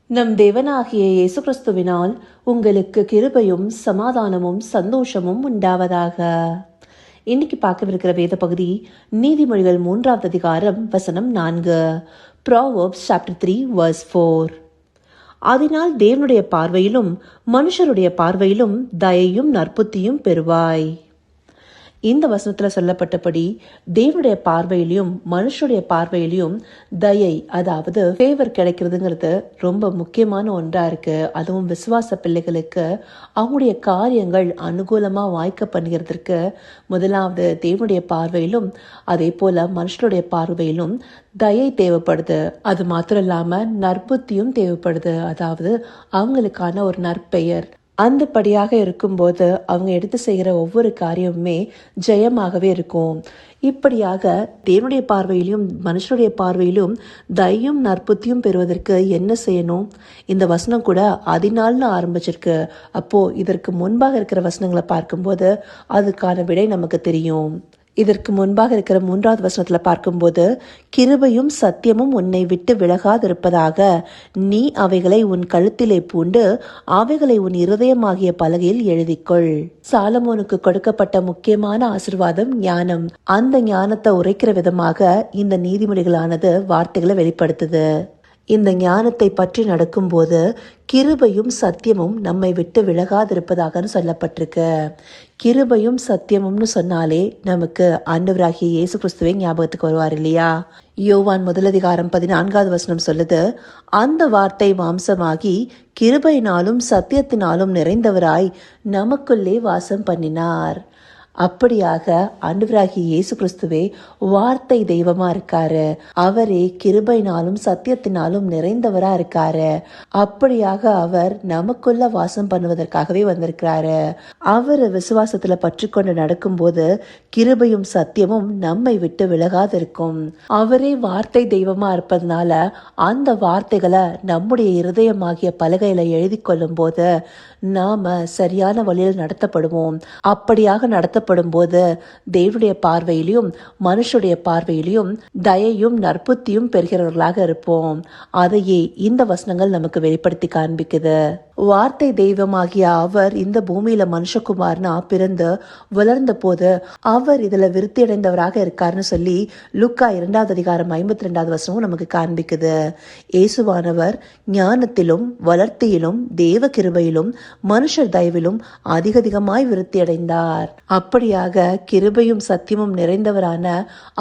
நம் தேவனாகிய இயேசு கிறிஸ்துவினால் உங்களுக்கு கிருபையும் சமாதானமும் சந்தோஷமும் உண்டாவதாக. இன்னைக்கு பார்க்கவிருக்கிற வேத பகுதி நீதிமொழிகள் 3வது அதிகாரம் வசனம் 4. Proverbs chapter 3 verse 4. அதனால் தேவனுடைய பார்வையிலும் மனுஷருடைய பார்வையிலும் தயையும் நற்புத்தியும் பெறுவாய். இந்த வசனத்துல சொல்லப்பட்டபடி தேவனுடைய பார்வையிலையும் மனுஷனுடைய பார்வையிலையும் தயை, அதாவது ஃபேவர் கிடைக்கிறதுங்கிறது ரொம்ப முக்கியமான ஒன்றா இருக்கு. அதுவும் விசுவாச பிள்ளைகளுக்கு அவங்களுடைய காரியங்கள் அனுகூலமா வாய்க்க பண்ணுகிறதுக்கு முதலாவது தேவனுடைய பார்வையிலும் அதே போல மனுஷனுடைய பார்வையிலும் தயை தேவைப்படுது. அது மாத்திரம் இல்லாம நற்புத்தியும் தேவைப்படுது, அதாவது அவங்களுக்கான ஒரு நற்பெயர். அந்தபடியாக இருக்கும்போது அவங்க எடுத்து செய்கிற ஒவ்வொரு காரியமுமே ஜெயமாகவே இருக்கும். இப்படியாக தேவனுடைய பார்வையிலும் மனுஷனுடைய பார்வையிலும் தயையும் நற்புத்தியும் பெறுவதற்கு என்ன செய்யணும்? இந்த வசனம் கூட அதனால்னு ஆரம்பிச்சிருக்கு. அப்போ இதற்கு முன்பாக இருக்கிற வசனங்களை பார்க்கும்போது அதுக்கான விடை நமக்கு தெரியும். இதற்கு முன்பாக இருக்கிற 3வது வசனத்துல பார்க்கும்போது, கிருபையும் சத்தியமும் உன்னை விட்டு விலகாதிருப்பதாக, நீ அவைகளை உன் கழுத்திலே பூண்டு அவைகளை உன் இருதயமாகிய பலகையில் எழுதிக்கொள். சாலமோனுக்கு கொடுக்கப்பட்ட முக்கியமான ஆசீர்வாதம் ஞானம். அந்த ஞானத்தை உரைக்கிற விதமாக இந்த நீதிமொழிகளானது வார்த்தைகளை வெளிப்படுத்துது. இந்த ஞானத்தை பற்றி நடக்கும்போது கிருபையும் சத்தியமும் நம்மை விட்டு விலகாதிருப்பதாக சொல்லப்பட்டிருக்கு. கிருபையும் சத்தியமும்னு சொன்னாலே நமக்கு ஆண்டவராகிய இயேசு கிறிஸ்துவே ஞாபகத்துக்கு வருவார் இல்லையா? யோவான் 1:14 வசனம் சொல்லுது, அந்த வார்த்தை மாம்சமாகி கிருபையினாலும் சத்தியத்தினாலும் நிறைந்தவராய் நமக்குள்ளே வாசம் பண்ணினார். அப்படியாக ஆண்டவராகிய இயேசு கிறிஸ்துவே வார்த்தை தெய்வமா இருக்காரு. அவரே கிருபையினாலும் சத்தியத்தினாலும் நிறைந்தவரா இருக்காரு. அப்படியாக அவர் நமக்குள்ள வாசம் பண்ணுவதற்காகவே வந்திருக்கிறாரு. அவர் விசுவாசத்துல பற்றுக்கொண்டு நடக்கும்போது கிருபையும் சத்தியமும் நம்மை விட்டு விலகாது இருக்கும். அவரே வார்த்தை தெய்வமா இருப்பதனால அந்த வார்த்தைகளை நம்முடைய இருதயமாகிய பலகையில எழுதி கொள்ளும் போது நாம சரியான வழியில் நடத்தப்படுவோம். அப்படியாக நடத்தப்படும் போது தேவனுடைய பார்வையிலும் மனுஷனுடைய பார்வையிலும் தயையும் நற்புத்தியும் பெறுகிறவர்களாக இருப்போம். அதையே இந்த வசனங்கள் நமக்கு வெளிப்படுத்தி காண்பிக்குது. வார்த்தை தெய்வமாகிய அவர் இந்த பூமியில மனுஷகுமாரனா பிறந்து வளர்ந்த போது அவர் இதுல விருத்தி அடைந்தவராக இருக்காருன்னு சொல்லி லூக்கா 2வது அதிகாரம் 52வது வசனமும் நமக்கு காண்பிக்குது. இயேசுவானவர் ஞானத்திலும் வளர்த்தியிலும் தேவ கிருபையிலும் மனுஷர் தயவிலும் அதிகமாய் விருத்தி அடைந்தார். அப்படியாக கிருபையும் சத்தியமும் நிறைந்தவரான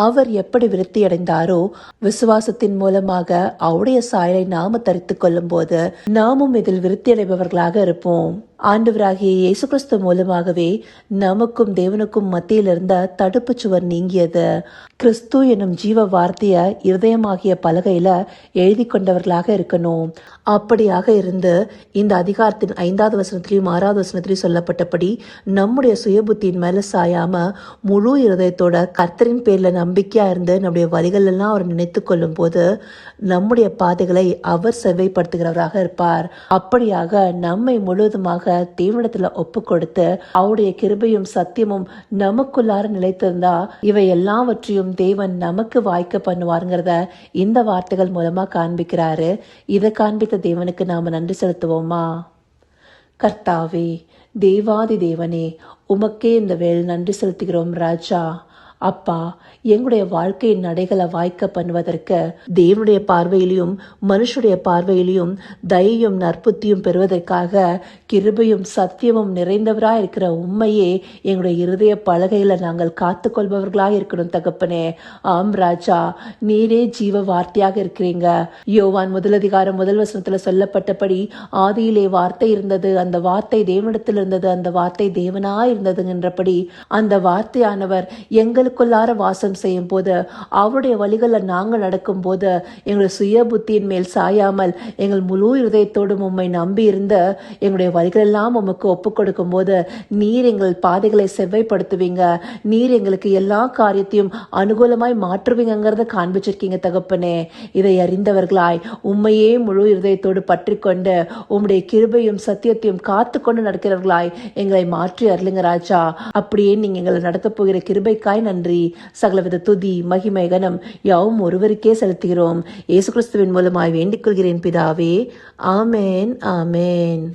அவர் எப்படி விருத்தி அடைந்தாரோ விசுவாசத்தின் மூலமாக அவருடைய சாயலை நாம தரித்துக் கொள்ளும் போது நாமும் இதில் விருத்தி அடைபவர்களாக இருப்போம். ஆண்டவராகிய இயேசு கிறிஸ்து மூலமாகவே நமக்கும் தேவனுக்கும் மத்தியில் இருந்த தடுப்பு சுவர் நீங்கியது. கிறிஸ்து எனும் ஜீவ வார்த்தைய இருதயமாகிய பலகையில எழுதி கொண்டவர்களாக இருக்கணும். அப்படியாக இருந்து இந்த அதிகாரத்தின் 5வது வசனத்திலையும் 6வது வசனத்திலையும் சொல்லப்பட்டபடி நம்முடைய சுயபுத்தியின் மேல சாயாம முழு இருதயத்தோட கர்த்தரின் பேர்ல நம்பிக்கையா இருந்து நம்முடைய வழிகள் எல்லாம் அவர் நினைத்து கொள்ளும் போது நம்முடைய பாதைகளை அவர் செவ்வைப்படுத்துகிறவராக இருப்பார். அப்படியாக நம்மை முழுவதுமாக தேவனிடத்துல ஒப்பு கொடுத்து அவருடைய கிருபையும் சத்தியமும் நமக்குள்ளார நிலைத்திருந்தா இவை எல்லாவற்றையும் தேவன் நமக்கு வாய்க்க பண்ணுவாருங்கிறத இந்த வார்த்தைகள் மூலமா காண்பிக்கிறாரு. இதை காண்பித்த தேவனுக்கு நாம நன்றி செலுத்துவோமா? கர்த்தாவே, தேவாதி தேவனே, உமக்கே இந்த வேளை நன்றி செலுத்துகிறோம் ராஜா. அப்பா, எங்களுடைய வாழ்க்கையின் நடைகளை வாய்க்க பண்ணுவதற்கு தேவனுடைய பார்வையிலையும் மனுஷனுடைய பார்வையிலையும் தயையும் நற்புத்தியும் பெறுவதற்காக கிருபையும் சத்தியமும் நிறைந்தவராய் இருக்கிற உண்மையே எங்களுடைய இருதய பலகையில நாங்கள் காத்து கொள்பவர்களாக இருக்கணும் தகப்பனே. ஆம் ராஜா, நீரே ஜீவ வார்த்தையாக இருக்கிறீங்க. யோவான் 1 வசனத்துல சொல்லப்பட்டபடி ஆதியிலே வார்த்தை இருந்தது, அந்த வார்த்தை தேவனிடத்தில் இருந்தது, அந்த வார்த்தை தேவனாய் இருந்ததுன்றபடி அந்த வார்த்தையானவர் எங்களுக்குள்ளார வாசம் செய்யும் போது அவருடைய வழிகளை நாங்கள் நடக்கும் போது எங்களுடைய சுய புத்தியின் மேல் சாயாமல் எங்கள் முழு இருதயத்தோடும் உம்மை நம்பி இருந்த எங்களுடைய வழிகள் எல்லாம் உமக்கு ஒப்பு கொடுக்கும் போது நீர் எங்கள் பாதைகளை செவ்வைப்படுத்துவீங்க. நீர் எங்களுக்கு எல்லா காரியத்தையும் அனுகூலமாய் மாற்றுவீங்கிறத காண்பிச்சிருக்கீங்க தகப்பனே. இதை அறிந்தவர்களாய் உம்மையே முழு இருதயத்தோடு பற்றி கொண்டு உம்முடைய கிருபையும் சத்தியத்தையும் காத்து கொண்டு நடக்கிறவர்களாய் எங்களை மாற்றி அருளுங்க ராஜா. அப்படியே நீங்க எங்களை நடத்த போகிற கிருபைக்காய் நன்றி நன்றி. சகலவித துதி மகிமை கனம் யாவும் ஒருவருக்கே செலுத்துகிறோம். இயேசு கிறிஸ்துவின் மூலமாய் வேண்டிக் கொள்கிறேன் பிதாவே. ஆமேன், ஆமேன்.